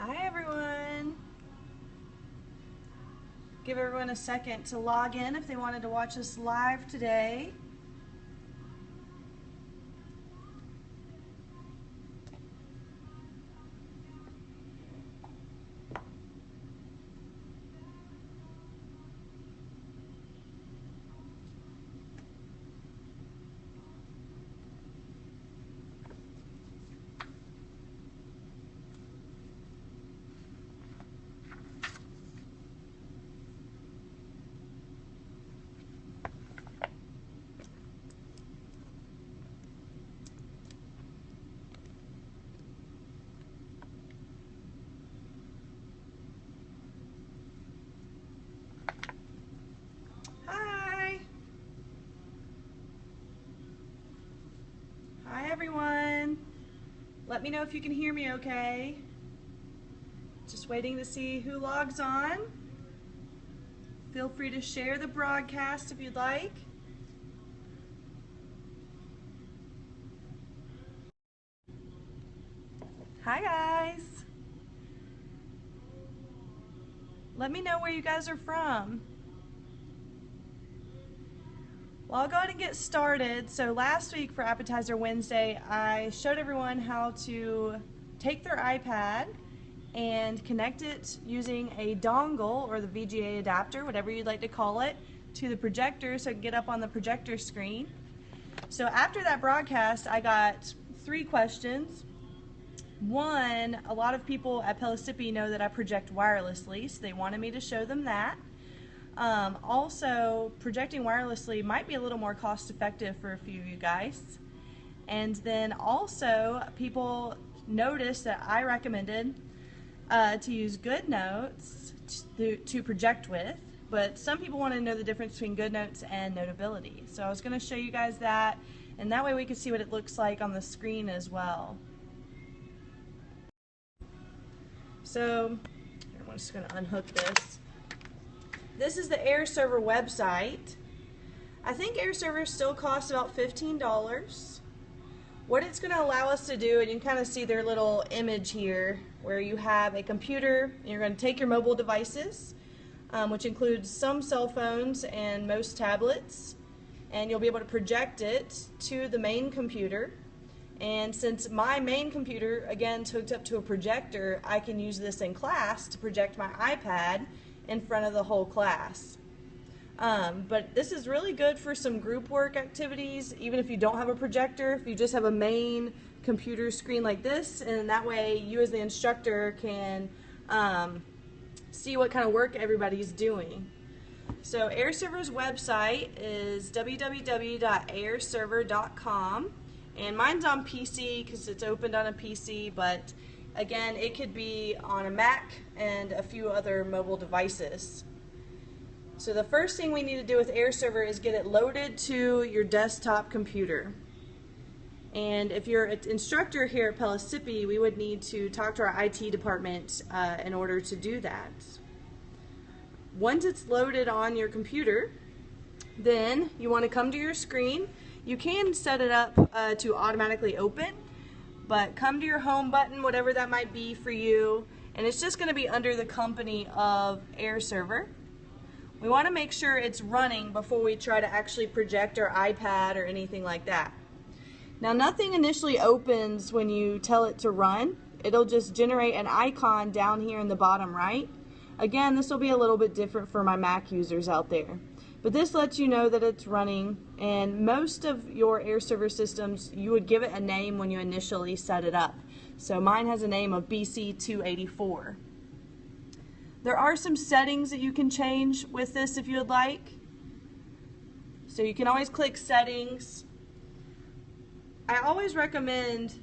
Hi everyone. Give everyone a second to log in if they wanted to watch us live today. Hi. Hi everyone. Let me know if you can hear me okay. Just waiting to see who logs on. Feel free to share the broadcast if you'd like. Hi guys. Let me know where you guys are from. Well, I'll go ahead and get started. So last week for APPetizer Wednesday, I showed everyone how to take their iPad and connect it using a dongle or the VGA adapter, whatever you'd like to call it, to the projector so it can get up on the projector screen. So after that broadcast, I got 3 questions. One, a lot of people at Pellissippi know that I project wirelessly, so they wanted me to show them that. Also, projecting wirelessly might be a little more cost effective for a few of you guys. And then also, people noticed that I recommended to use goodnotes to project with, but some people want to know the difference between goodnotes and notability. So I was going to show you guys that, and that way we can see what it looks like on the screen as well. So I'm just going to unhook this. This is the AirServer website. I think AirServer still costs about $15. What it's going to allow us to do, and you can kind of see their little image here, where you have a computer, and you're going to take your mobile devices, which includes some cell phones and most tablets, and you'll be able to project it to the main computer. And since my main computer, again, is hooked up to a projector, I can use this in class to project my iPad in front of the whole class. But this is really good for some group work activities, even if you don't have a projector, if you just have a main computer screen like this, and that way you as the instructor can see what kind of work everybody's doing. So AirServer's website is www.airserver.com, and mine's on PC because it's opened on a PC, but again, it could be on a Mac and a few other mobile devices. So the first thing we need to do with AirServer is get it loaded to your desktop computer. And if you're an instructor here at Pellissippi, we would need to talk to our IT department in order to do that. Once it's loaded on your computer, then you want to come to your screen. You can set it up to automatically open, but come to your home button, whatever that might be for you, and it's just going to be under the company of AirServer. We want to make sure it's running before we try to actually project our iPad or anything like that. Now, nothing initially opens when you tell it to run. It'll just generate an icon down here in the bottom right. Again, this will be a little bit different for my Mac users out there. But this lets you know that it's running, and most of your AirServer systems, you would give it a name when you initially set it up. So mine has a name of BC284. There are some settings that you can change with this if you would like. So you can always click settings. I always recommend,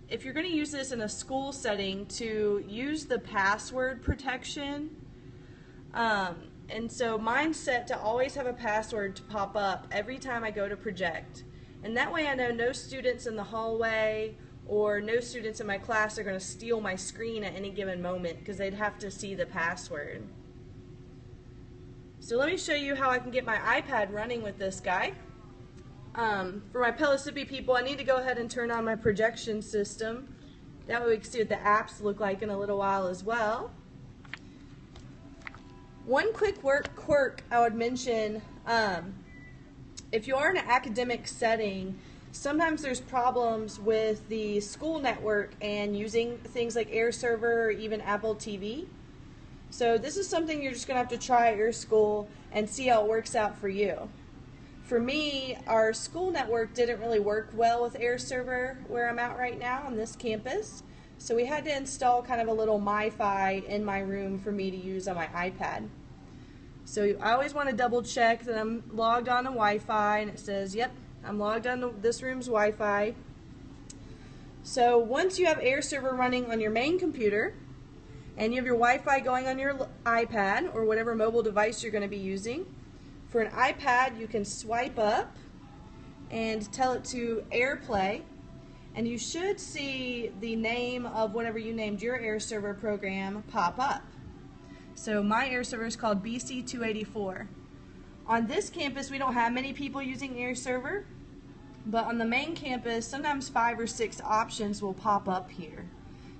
if you're going to use this in a school setting, to use the password protection. And so mine's set to always have a password to pop up every time I go to project. And that way I know no students in the hallway or no students in my class are going to steal my screen at any given moment because they'd have to see the password. So let me show you how I can get my iPad running with this guy. For my Pellissippi people, I need to go ahead and turn on my projection system. That way we can see what the apps look like in a little while as well. One quick quirk I would mention, if you are in an academic setting, sometimes there's problems with the school network and using things like Air Server or even Apple TV. So this is something you're just going to have to try at your school and see how it works out for you. For me, our school network didn't really work well with Air Server where I'm at right now on this campus. So we had to install kind of a little MiFi in my room for me to use on my iPad. So I always want to double check that I'm logged on to Wi-Fi, and it says, yep, I'm logged on to this room's Wi-Fi. So once you have Air Server running on your main computer, and you have your Wi-Fi going on your iPad or whatever mobile device you're going to be using, for an iPad you can swipe up and tell it to AirPlay, and you should see the name of whatever you named your Air Server program pop up. So my Air Server is called BC284. On this campus we don't have many people using Air Server, but on the main campus sometimes 5 or 6 options will pop up here.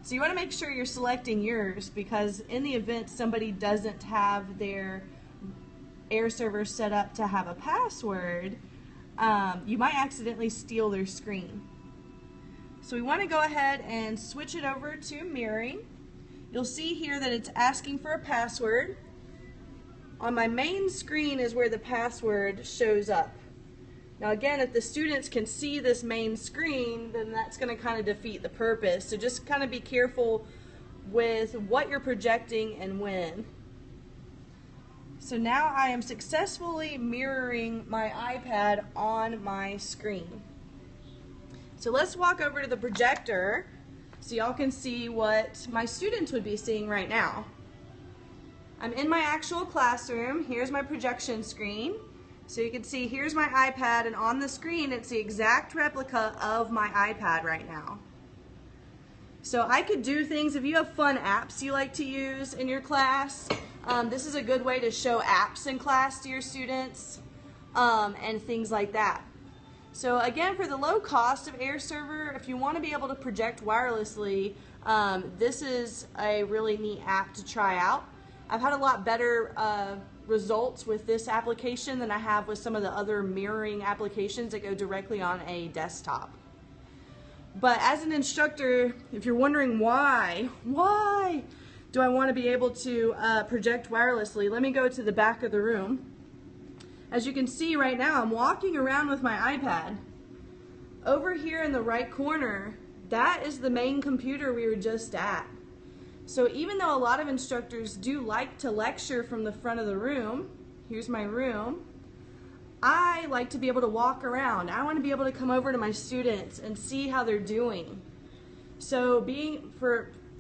So you want to make sure you're selecting yours, because in the event somebody doesn't have their Air Server set up to have a password, you might accidentally steal their screen. So we want to go ahead and switch it over to mirroring. You'll see here that it's asking for a password. On my main screen is where the password shows up. Now again, if the students can see this main screen, then that's going to kind of defeat the purpose. So just kind of be careful with what you're projecting and when. So now I am successfully mirroring my iPad on my screen. So let's walk over to the projector so y'all can see what my students would be seeing right now. I'm in my actual classroom. Here's my projection screen. So you can see here's my iPad, and on the screen it's the exact replica of my iPad right now. So I could do things, if you have fun apps you like to use in your class, this is a good way to show apps in class to your students and things like that. So again, for the low cost of Air Server, if you want to be able to project wirelessly, this is a really neat app to try out. I've had a lot better results with this application than I have with some of the other mirroring applications that go directly on a desktop. But as an instructor, if you're wondering why do I want to be able to project wirelessly, let me go to the back of the room. As you can see right now, I'm walking around with my iPad. Over here in the right corner, that is the main computer we were just at. So even though a lot of instructors do like to lecture from the front of the room, here's my room, I like to be able to walk around. I want to be able to come over to my students and see how they're doing. So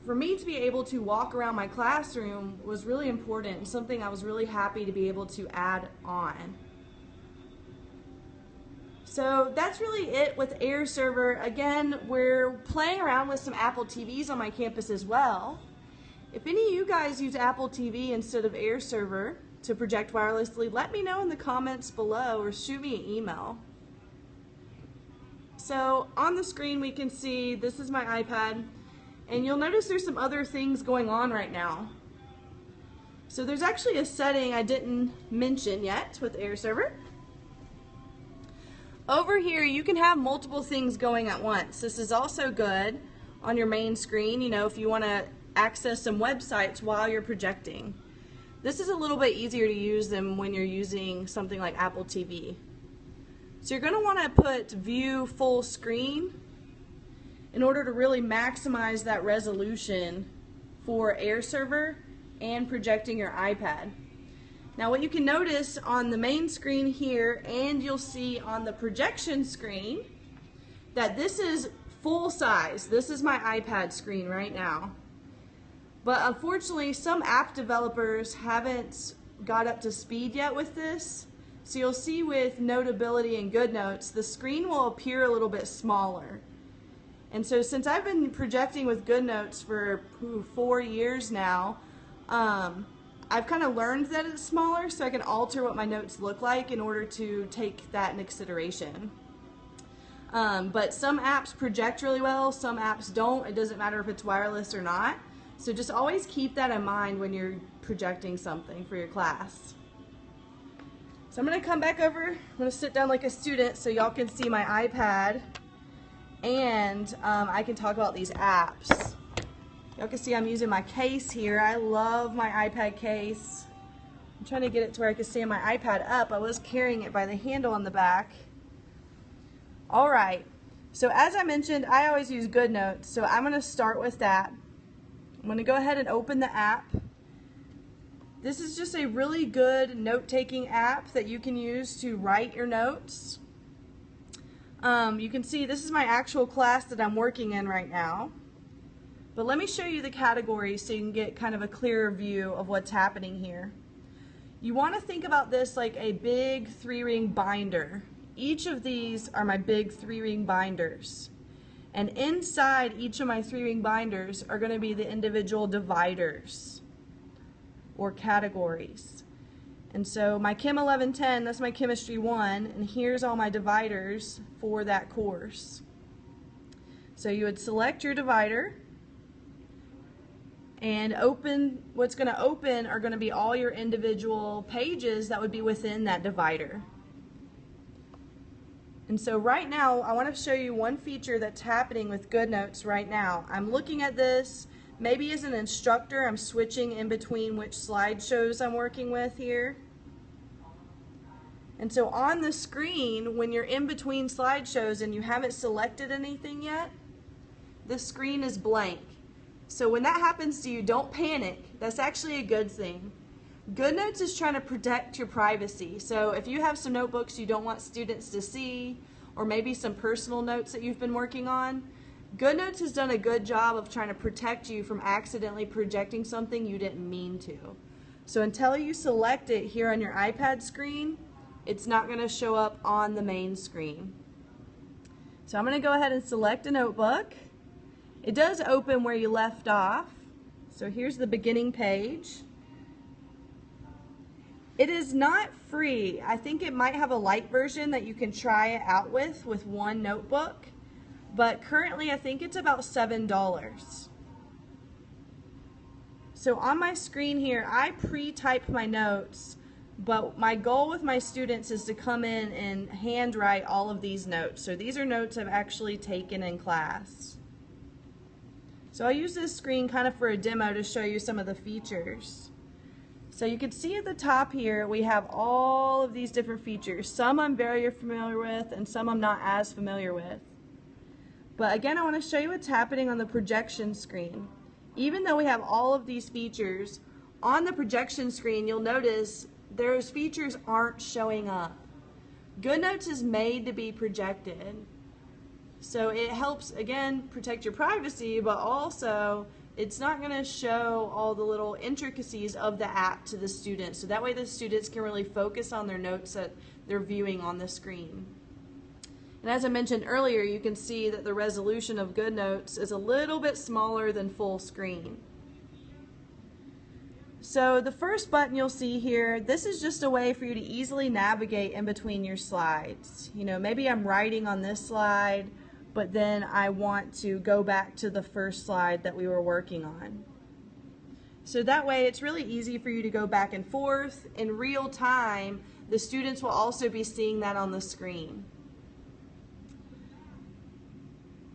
for me to be able to walk around my classroom was really important and something I was really happy to be able to add on. So that's really it with Air Server. Again, we're playing around with some Apple TVs on my campus as well. If any of you guys use Apple TV instead of Air Server to project wirelessly, let me know in the comments below or shoot me an email. So on the screen we can see this is my iPad, and you'll notice there's some other things going on right now. So there's actually a setting I didn't mention yet with Air Server. Over here you can have multiple things going at once. This is also good on your main screen, you know, if you want to access some websites while you're projecting. This is a little bit easier to use than when you're using something like Apple TV. So you're going to want to put view full screen in order to really maximize that resolution for Air Server and projecting your iPad. Now what you can notice on the main screen here, and you'll see on the projection screen, that this is full size. This is my iPad screen right now. But unfortunately, some app developers haven't got up to speed yet with this. So you'll see with Notability and GoodNotes, the screen will appear a little bit smaller. And so since I've been projecting with GoodNotes for 4 years now, I've kind of learned that it's smaller so I can alter what my notes look like in order to take that into consideration. But some apps project really well, some apps don't. It doesn't matter if it's wireless or not. So just always keep that in mind when you're projecting something for your class. So I'm going to come back over, I'm going to sit down like a student so y'all can see my iPad, and I can talk about these apps. Y'all can see I'm using my case here. I love my iPad case. I'm trying to get it to where I can stand my iPad up. I was carrying it by the handle on the back. Alright, so as I mentioned, I always use GoodNotes, so I'm going to start with that. I'm going to go ahead and open the app. This is just a really good note-taking app that you can use to write your notes. You can see this is my actual class that I'm working in right now. But let me show you the categories so you can get kind of a clearer view of what's happening here. You want to think about this like a big 3-ring binder. Each of these are my big 3-ring binders. And inside each of my 3-ring binders are going to be the individual dividers or categories. And so my Chem 1110, that's my Chemistry 1, and here's all my dividers for that course. So you would select your divider and open, what's going to open are going to be all your individual pages that would be within that divider. And so right now I want to show you one feature that's happening with GoodNotes right now. I'm looking at this. Maybe as an instructor, I'm switching in between which slideshows I'm working with here. And so on the screen, when you're in between slideshows and you haven't selected anything yet, the screen is blank. So when that happens to you, don't panic. That's actually a good thing. GoodNotes is trying to protect your privacy. So if you have some notebooks you don't want students to see, or maybe some personal notes that you've been working on, GoodNotes has done a good job of trying to protect you from accidentally projecting something you didn't mean to. So until you select it here on your iPad screen, it's not going to show up on the main screen. So I'm going to go ahead and select a notebook. It does open where you left off. So here's the beginning page. It is not free. I think it might have a light version that you can try it out with one notebook. But currently I think it's about $7. So on my screen here, I pre-type my notes, but my goal with my students is to come in and handwrite all of these notes. So these are notes I've actually taken in class. So I'll use this screen kind of for a demo to show you some of the features. So you can see at the top here we have all of these different features. Some I'm very familiar with and some I'm not as familiar with. But again, I want to show you what's happening on the projection screen. Even though we have all of these features, on the projection screen you'll notice those features aren't showing up. GoodNotes is made to be projected. So it helps, again, protect your privacy, but also it's not going to show all the little intricacies of the app to the students. So that way the students can really focus on their notes that they're viewing on the screen. And as I mentioned earlier, you can see that the resolution of GoodNotes is a little bit smaller than full screen. So the first button you'll see here, this is just a way for you to easily navigate in between your slides. You know, maybe I'm writing on this slide, but then I want to go back to the first slide that we were working on. So that way it's really easy for you to go back and forth. In real time, the students will also be seeing that on the screen.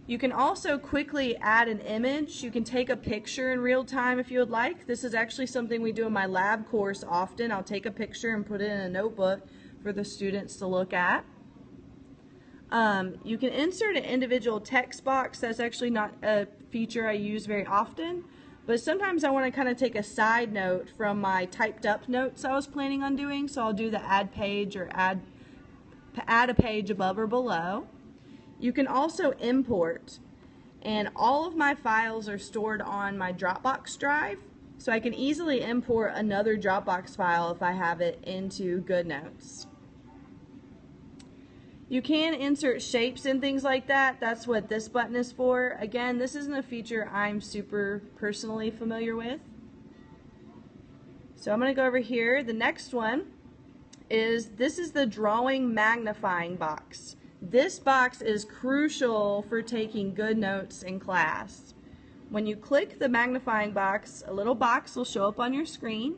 You can also quickly add an image. You can take a picture in real time if you would like. This is actually something we do in my lab course often. I'll take a picture and put it in a notebook for the students to look at. You can insert an individual text box. That's actually not a feature I use very often, but sometimes I want to kind of take a side note from my typed up notes I was planning on doing, so I'll do the add page or add a page above or below. You can also import, and all of my files are stored on my Dropbox drive, so I can easily import another Dropbox file if I have it into GoodNotes. You can insert shapes and things like that. That's what this button is for. Again, this isn't a feature I'm super personally familiar with. So I'm going to go over here. The next one is, this is the drawing magnifying box. This box is crucial for taking good notes in class. When you click the magnifying box, a little box will show up on your screen.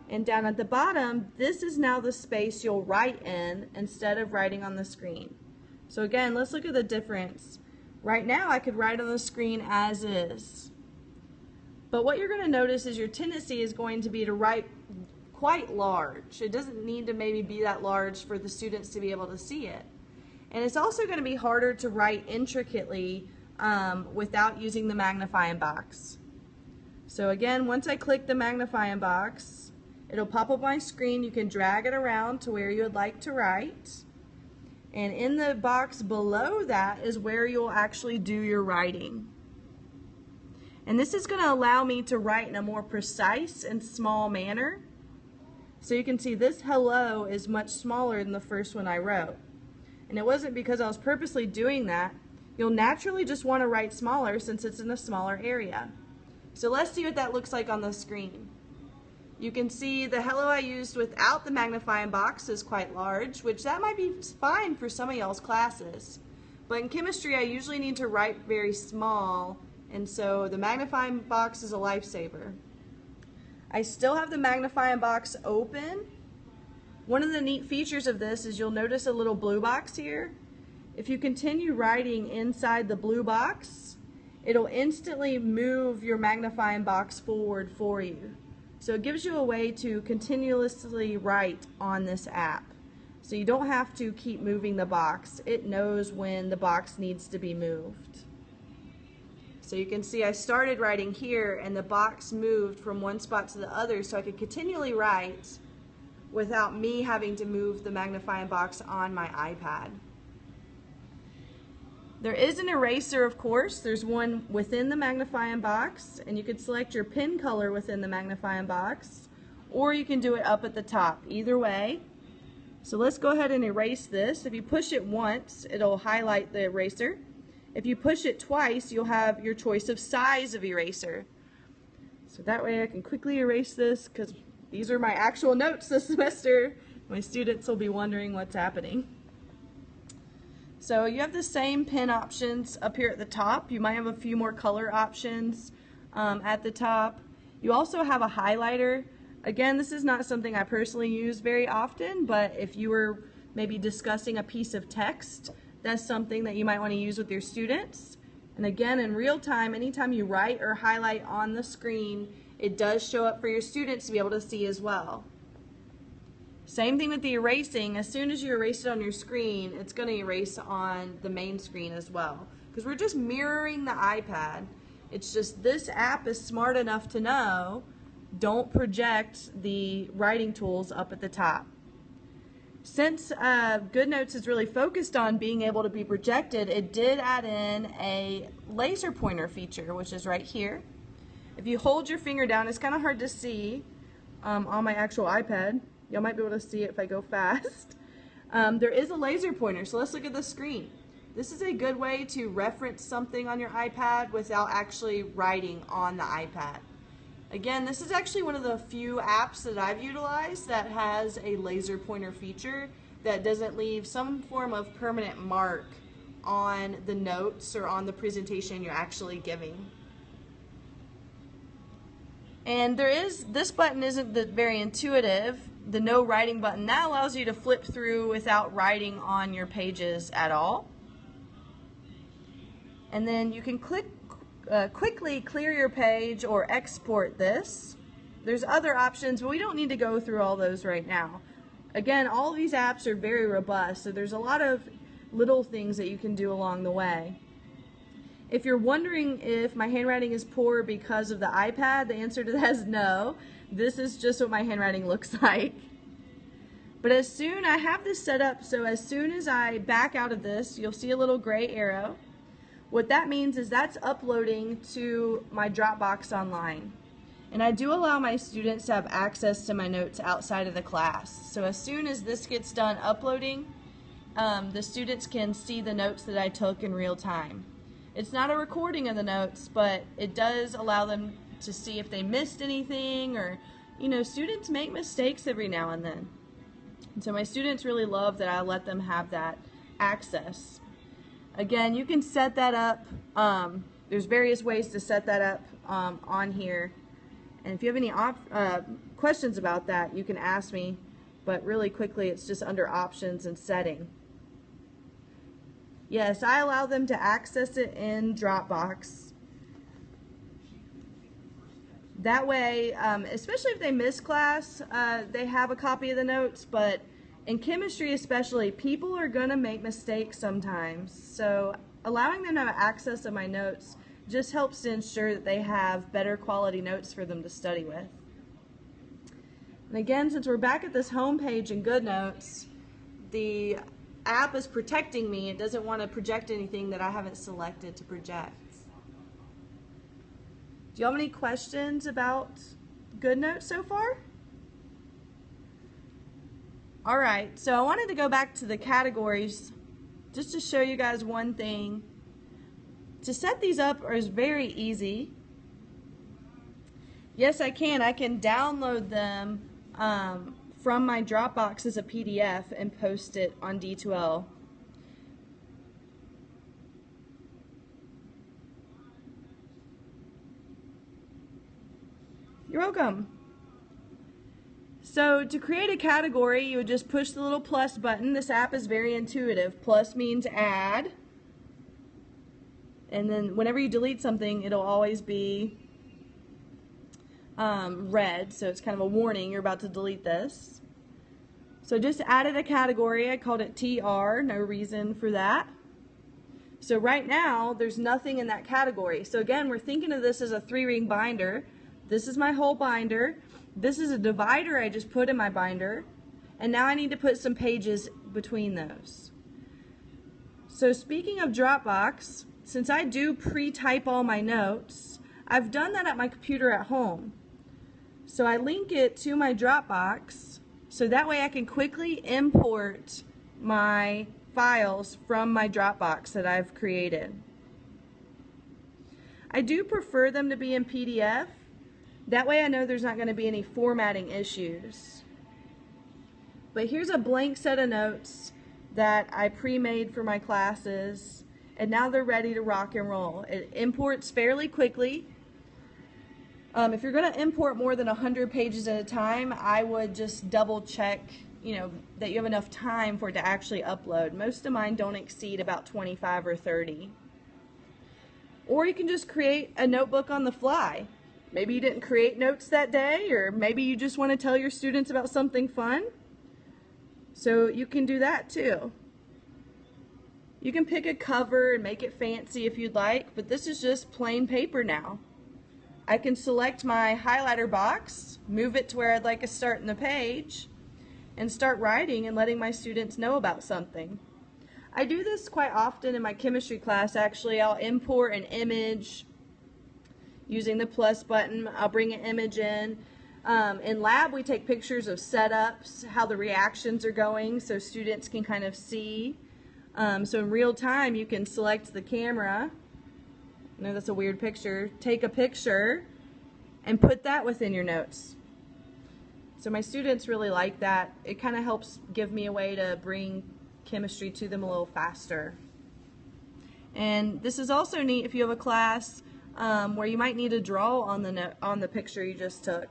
And down at the bottom, this is now the space you'll write in instead of writing on the screen. So again, let's look at the difference. Right now, I could write on the screen as is. But what you're going to notice is your tendency is going to be to write quite large. It doesn't need to maybe be that large for the students to be able to see it. And it's also going to be harder to write intricately without using the magnifying box. So again, once I click the magnifying box, it'll pop up my screen. You can drag it around to where you would like to write. And in the box below that is where you'll actually do your writing. And this is going to allow me to write in a more precise and small manner. So you can see this hello is much smaller than the first one I wrote. And it wasn't because I was purposely doing that. You'll naturally just want to write smaller since it's in a smaller area. So let's see what that looks like on the screen. You can see the hello I used without the magnifying box is quite large, which that might be fine for some of y'all's classes. But in chemistry, I usually need to write very small, and so the magnifying box is a lifesaver. I still have the magnifying box open. One of the neat features of this is you'll notice a little blue box here. If you continue writing inside the blue box, it'll instantly move your magnifying box forward for you. So it gives you a way to continuously write on this app. So you don't have to keep moving the box. It knows when the box needs to be moved. So you can see I started writing here and the box moved from one spot to the other so I could continually write without me having to move the magnifying box on my iPad. There is an eraser, of course. There's one within the magnifying box, and you can select your pen color within the magnifying box, or you can do it up at the top. Either way. So let's go ahead and erase this. If you push it once, it'll highlight the eraser. If you push it twice, you'll have your choice of size of eraser. So that way I can quickly erase this because these are my actual notes this semester. My students will be wondering what's happening. So you have the same pen options up here at the top. You might have a few more color options at the top. You also have a highlighter. Again, this is not something I personally use very often, but if you were maybe discussing a piece of text, that's something that you might want to use with your students. And again, in real time, anytime you write or highlight on the screen, it does show up for your students to be able to see as well. Same thing with the erasing. As soon as you erase it on your screen, it's going to erase on the main screen as well. Because we're just mirroring the iPad. It's just this app is smart enough to know, don't project the writing tools up at the top. Since GoodNotes is really focused on being able to be projected, it did add in a laser pointer feature, which is right here. If you hold your finger down, it's kind of hard to see on my actual iPad. Y'all might be able to see it if I go fast. There is a laser pointer, so let's look at the screen. This is a good way to reference something on your iPad without actually writing on the iPad. Again, this is actually one of the few apps that I've utilized that has a laser pointer feature that doesn't leave some form of permanent mark on the notes or on the presentation you're actually giving. And this button isn't very intuitive. The no writing button, that allows you to flip through without writing on your pages at all. And then you can quickly clear your page or export this. There's other options, but we don't need to go through all those right now. Again, all of these apps are very robust, so there's a lot of little things that you can do along the way. If you're wondering if my handwriting is poor because of the iPad, the answer to that is no. This is just what my handwriting looks like. But I have this set up so as soon as I back out of this, you'll see a little gray arrow. What that means is that's uploading to my Dropbox online. And I do allow my students to have access to my notes outside of the class. So as soon as this gets done uploading, the students can see the notes that I took in real time. It's not a recording of the notes, but it does allow them to see if they missed anything, or, students make mistakes every now and then. And so my students really love that I let them have that access. Again, you can set that up. There's various ways to set that up on here. And if you have any questions about that, you can ask me. But really quickly, it's just under options and setting. Yes, I allow them to access it in Dropbox. That way, especially if they miss class, they have a copy of the notes, but in chemistry especially, people are going to make mistakes sometimes. So allowing them to have access to my notes just helps to ensure that they have better quality notes for them to study with. And again, since we're back at this home page in GoodNotes, the app is protecting me. It doesn't want to project anything that I haven't selected to project. Do you have any questions about GoodNotes so far? Alright, so I wanted to go back to the categories just to show you guys one thing. To set these up is very easy. Yes, I can. I can download them from my Dropbox as a PDF and post it on D2L. You're welcome. So to create a category, you would just push the little plus button. This app is very intuitive. Plus means add. And then whenever you delete something, it'll always be red. So it's kind of a warning, you're about to delete this. So just added a category. I called it TR. No reason for that. So right now, there's nothing in that category. So again, we're thinking of this as a 3-ring binder. This is my whole binder. This is a divider I just put in my binder. And now I need to put some pages between those. So speaking of Dropbox, since I do pre-type all my notes, I've done that at my computer at home. So I link it to my Dropbox so that way I can quickly import my files from my Dropbox that I've created. I do prefer them to be in PDF. That way I know there's not going to be any formatting issues. But here's a blank set of notes that I pre-made for my classes, and now they're ready to rock and roll. It imports fairly quickly. If you're going to import more than 100 pages at a time, I would just double check, that you have enough time for it to actually upload. Most of mine don't exceed about 25 or 30. Or you can just create a notebook on the fly. Maybe you didn't create notes that day, or maybe you just want to tell your students about something fun. So you can do that too. You can pick a cover and make it fancy if you'd like, but this is just plain paper now. I can select my highlighter box, move it to where I'd like to start in the page, and start writing and letting my students know about something. I do this quite often in my chemistry class actually. I'll import an image using the plus button. I'll bring an image in. In lab we take pictures of setups, how the reactions are going so students can kind of see. So in real time you can select the camera. I know that's a weird picture. Take a picture and put that within your notes. So my students really like that. It kind of helps give me a way to bring chemistry to them a little faster. And this is also neat if you have a class where you might need to draw on the picture you just took.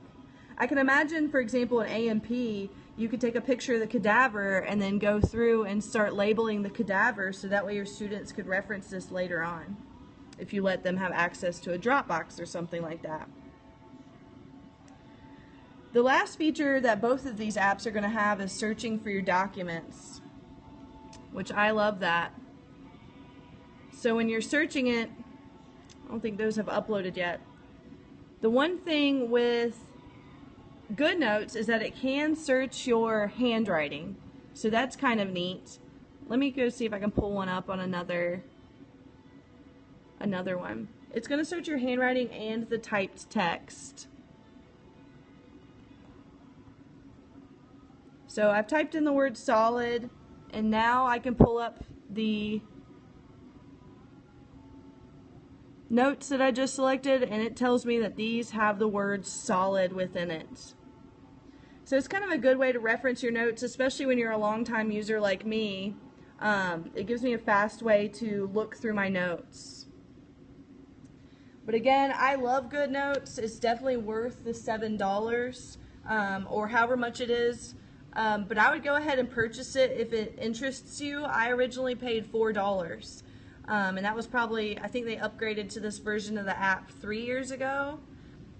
I can imagine, for example, in A&P, you could take a picture of the cadaver and then go through and start labeling the cadaver so that way your students could reference this later on, if you let them have access to a Dropbox or something like that. The last feature that both of these apps are going to have is searching for your documents, which I love that. So when you're searching it, I don't think those have uploaded yet. The one thing with GoodNotes is that it can search your handwriting, so that's kind of neat. Let me go see if I can pull one up on another one. It's going to search your handwriting and the typed text. So I've typed in the word solid, and now I can pull up the notes that I just selected, and it tells me that these have the word solid within it. So it's kind of a good way to reference your notes, especially when you're a long-time user like me. It gives me a fast way to look through my notes. But again, I love GoodNotes. It's definitely worth the $7 or however much it is. But I would go ahead and purchase it if it interests you. I originally paid $4. And that was probably, I think they upgraded to this version of the app 3 years ago.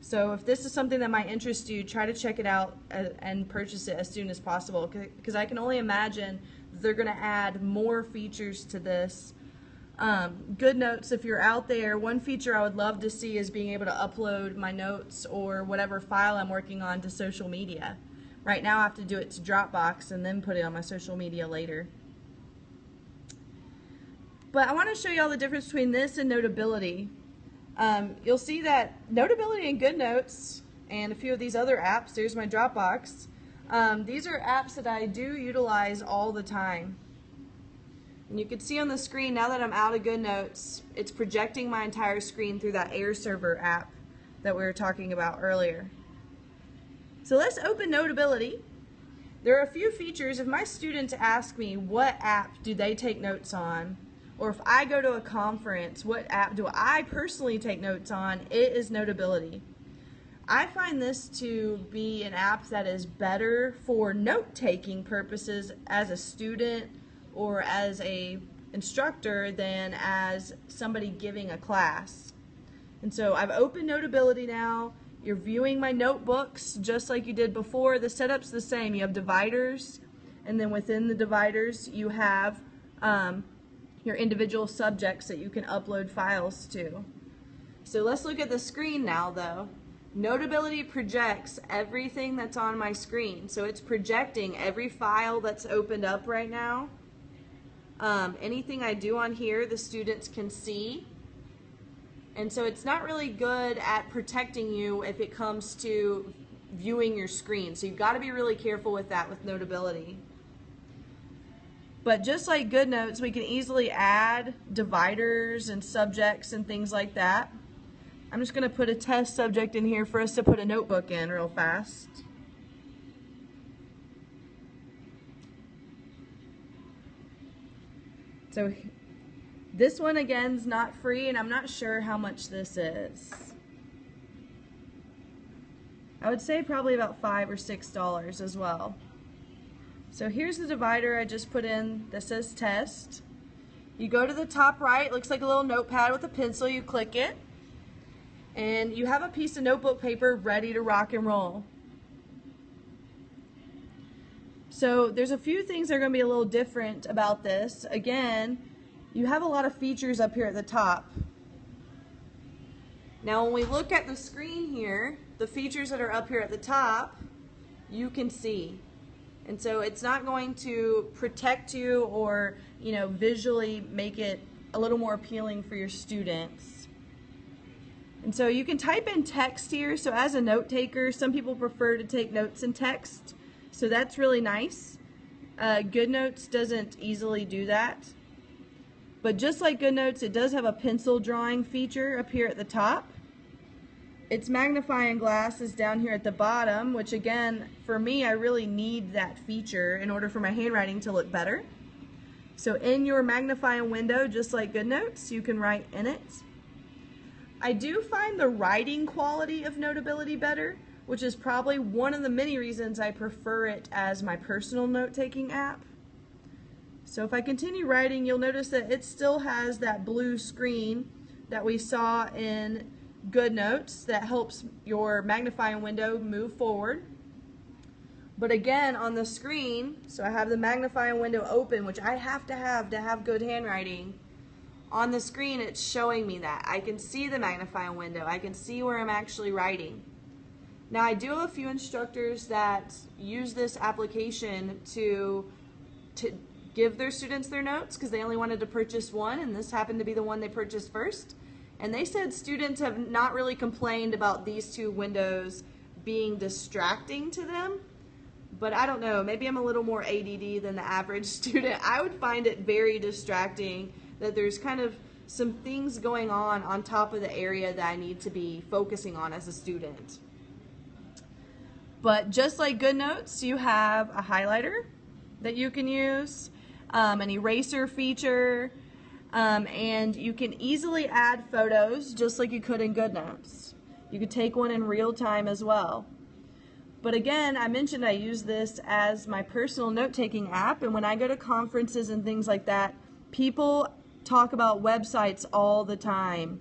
So if this is something that might interest you, try to check it out and purchase it as soon as possible, because I can only imagine that they're going to add more features to this. GoodNotes, if you're out there, one feature I would love to see is being able to upload my notes or whatever file I'm working on to social media. Right now I have to do it to Dropbox and then put it on my social media later. But I want to show you all the difference between this and Notability. You'll see that Notability and GoodNotes and a few of these other apps, there's my Dropbox, these are apps that I do utilize all the time. And you can see on the screen, now that I'm out of GoodNotes, it's projecting my entire screen through that Air Server app that we were talking about earlier. So let's open Notability. There are a few features. If my students ask me what app do they take notes on, or if I go to a conference, what app do I personally take notes on, it is Notability. I find this to be an app that is better for note-taking purposes as a student or as a instructor than as somebody giving a class. And so I've opened Notability now. You're viewing my notebooks just like you did before. The setup's the same. You have dividers, and then within the dividers you have your individual subjects that you can upload files to. So let's look at the screen now though. Notability projects everything that's on my screen. So it's projecting every file that's opened up right now. Anything I do on here, the students can see. And so it's not really good at protecting you if it comes to viewing your screen. So you've got to be really careful with that with Notability. But just like GoodNotes, we can easily add dividers and subjects and things like that. I'm just going to put a test subject in here for us to put a notebook in real fast. So this one again is not free, and I'm not sure how much this is. I would say probably about $5 or $6 as well. So here's the divider I just put in that says test. You go to the top right, it looks like a little notepad with a pencil, you click it, and you have a piece of notebook paper ready to rock and roll. So there's a few things that are going to be a little different about this. Again, you have a lot of features up here at the top. Now when we look at the screen here, the features that are up here at the top, you can see. And so it's not going to protect you or, visually make it a little more appealing for your students. And so you can type in text here. So as a note taker, some people prefer to take notes in text. So that's really nice. GoodNotes doesn't easily do that. But just like GoodNotes, it does have a pencil drawing feature up here at the top. Its magnifying glass is down here at the bottom, which again, for me, I really need that feature in order for my handwriting to look better. So in your magnifying window, just like GoodNotes, you can write in it. I do find the writing quality of Notability better, which is probably one of the many reasons I prefer it as my personal note-taking app. So if I continue writing, you'll notice that it still has that blue screen that we saw in GoodNotes that helps your magnifying window move forward. But again, on the screen, so I have the magnifying window open, which I have to have good handwriting. On the screen, it's showing me that. I can see the magnifying window. I can see where I'm actually writing. Now, I do have a few instructors that use this application to give their students their notes because they only wanted to purchase one, and this happened to be the one they purchased first. And they said students have not really complained about these two windows being distracting to them. But I don't know, maybe I'm a little more ADD than the average student. I would find it very distracting that there's kind of some things going on top of the area that I need to be focusing on as a student. But just like GoodNotes, you have a highlighter that you can use. an eraser feature, and you can easily add photos just like you could in GoodNotes. You could take one in real time as well. But again, I mentioned I use this as my personal note-taking app, and when I go to conferences and things like that, people talk about websites all the time.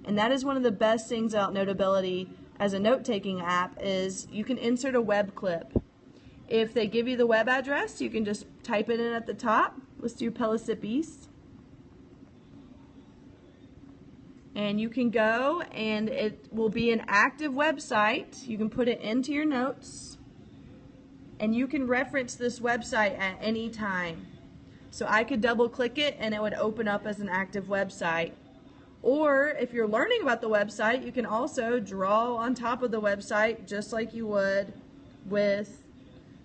And that is one of the best things about Notability as a note-taking app is you can insert a web clip. If they give you the web address, you can just type it in at the top. Let's do Pelicipes. And you can go and it will be an active website. You can put it into your notes and you can reference this website at any time. So I could double click it and it would open up as an active website. Or if you're learning about the website, you can also draw on top of the website just like you would with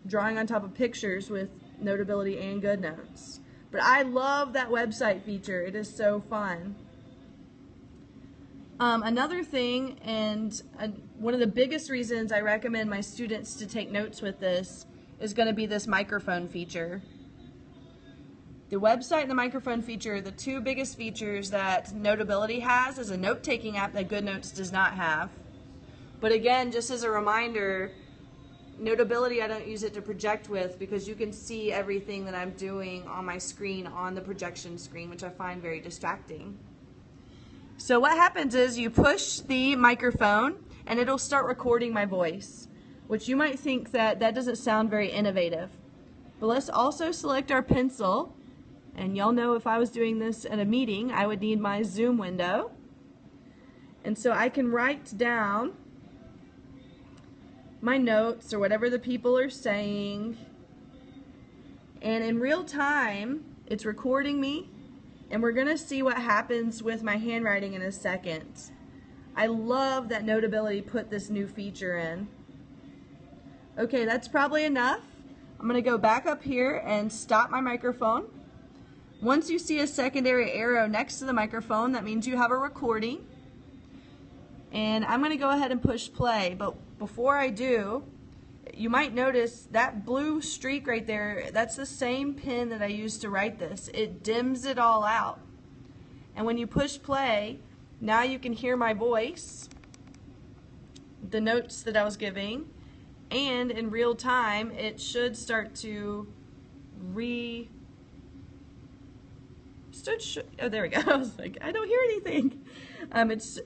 drawing on top of pictures with Notability and GoodNotes. But I love that website feature. It is so fun. Another thing, and one of the biggest reasons I recommend my students to take notes with this is going to be this microphone feature. The website and the microphone feature are the two biggest features that Notability has as a note-taking app that GoodNotes does not have. But again, just as a reminder, Notability I don't use it to project with because you can see everything that I'm doing on my screen on the projection screen, which I find very distracting. So what happens is you push the microphone and it'll start recording my voice, which you might think that doesn't sound very innovative. But let's also select our pencil, and y'all know if I was doing this at a meeting, I would need my Zoom window. And so I can write down my notes or whatever the people are saying, and in real time it's recording me. And we're going to see what happens with my handwriting in a second. I love that Notability put this new feature in. Okay, that's probably enough. I'm going to go back up here and stop my microphone. Once you see a secondary arrow next to the microphone, that means you have a recording. And I'm going to go ahead and push play. But before I do, you might notice that blue streak right there, that's the same pen that I used to write this. It dims it all out. And when you push play, now you can hear my voice, the notes that I was giving, and in real time it should start to oh, there we go. I was like, I don't hear anything.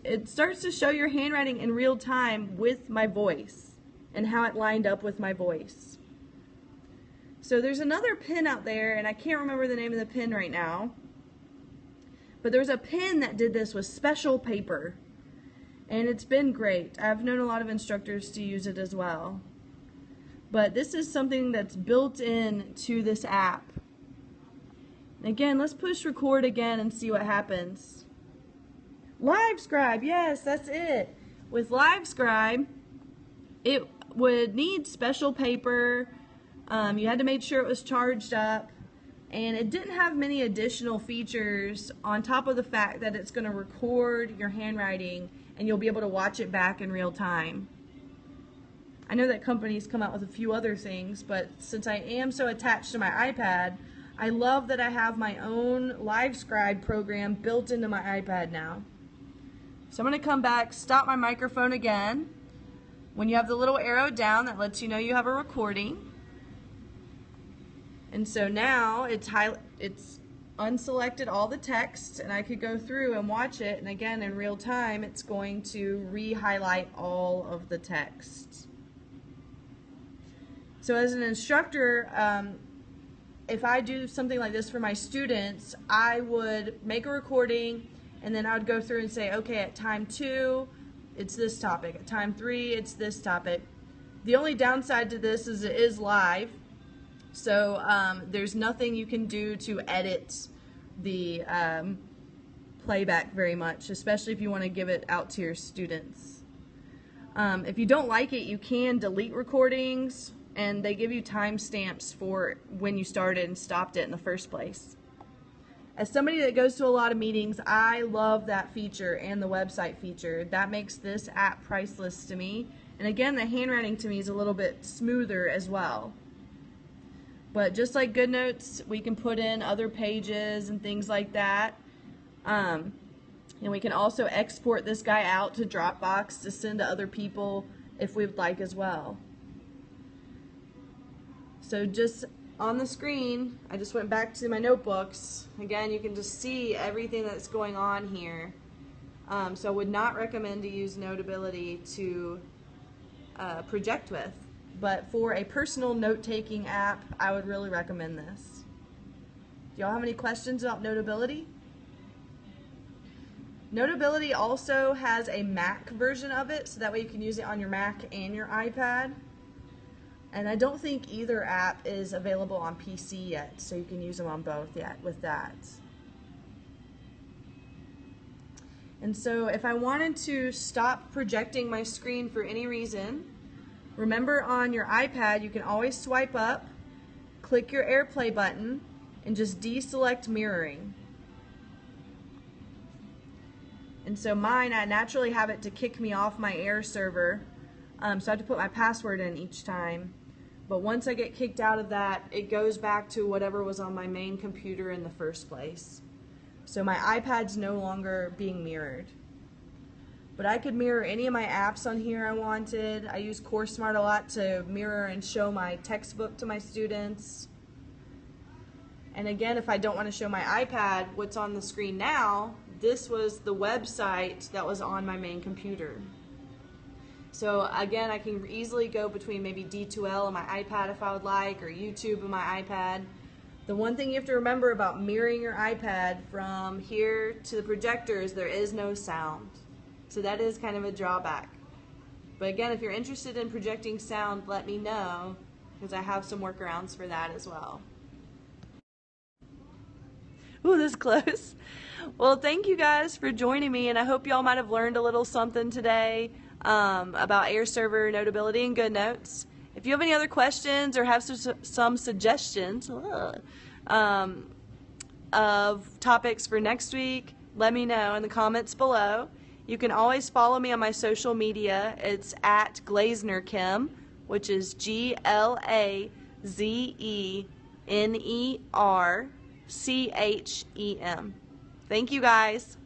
It starts to show your handwriting in real time with my voice and how it lined up with my voice. So there's another pen out there, and I can't remember the name of the pen right now, but there's a pen that did this with special paper, and it's been great. I've known a lot of instructors to use it as well. But this is something that's built in to this app. Again, let's push record again and see what happens. LiveScribe, yes, that's it. With LiveScribe, it would need special paper. You had to make sure it was charged up, and it didn't have many additional features on top of the fact that it's going to record your handwriting and you'll be able to watch it back in real time. I know that companies come out with a few other things, but since I am so attached to my iPad, I love that I have my own LiveScribe program built into my iPad now. So I'm going to come back, stop my microphone again. When you have the little arrow down, that lets you know you have a recording. And so now it's unselected all the text, and I could go through and watch it, and again in real time it's going to re-highlight all of the text. So as an instructor, if I do something like this for my students, I would make a recording and then I would go through and say, okay, at time 2 it's this topic, at time 3 it's this topic. The only downside to this is it is live, so there's nothing you can do to edit the playback very much, especially if you want to give it out to your students. If you don't like it, you can delete recordings, and they give you timestamps for when you started and stopped it in the first place. As somebody that goes to a lot of meetings, I love that feature and the website feature. That makes this app priceless to me. And again, the handwriting to me is a little bit smoother as well. But just like GoodNotes, we can put in other pages and things like that. And we can also export this guy out to Dropbox to send to other people if we'd like as well. So just on the screen, I just went back to my notebooks. Again, you can just see everything that's going on here. So I would not recommend to use Notability to project with. But for a personal note-taking app, I would really recommend this. Do y'all have any questions about Notability? Notability also has a Mac version of it, so that way you can use it on your Mac and your iPad. And I don't think either app is available on PC yet, so you can use them on both yet with that. And so if I wanted to stop projecting my screen for any reason, remember on your iPad you can always swipe up, click your AirPlay button, and just deselect mirroring. And so mine, I naturally have it to kick me off my Air server, so I have to put my password in each time. But once I get kicked out of that, it goes back to whatever was on my main computer in the first place. So my iPad's no longer being mirrored. But I could mirror any of my apps on here I wanted. I use CourseSmart a lot to mirror and show my textbook to my students. And again, if I don't want to show my iPad what's on the screen now, this was the website that was on my main computer. So again, I can easily go between maybe D2L on my iPad if I would like, or YouTube on my iPad. The one thing you have to remember about mirroring your iPad from here to the projector is there is no sound. So that is kind of a drawback. But again, if you're interested in projecting sound, let me know, because I have some workarounds for that as well. Ooh, this is close. Well, thank you guys for joining me, and I hope y'all might have learned a little something today about Air Server, Notability, and GoodNotes. If you have any other questions or have some suggestions of topics for next week, let me know in the comments below. You can always follow me on my social media. It's at GlaznerChem, which is GLAZENERCHEM. Thank you guys.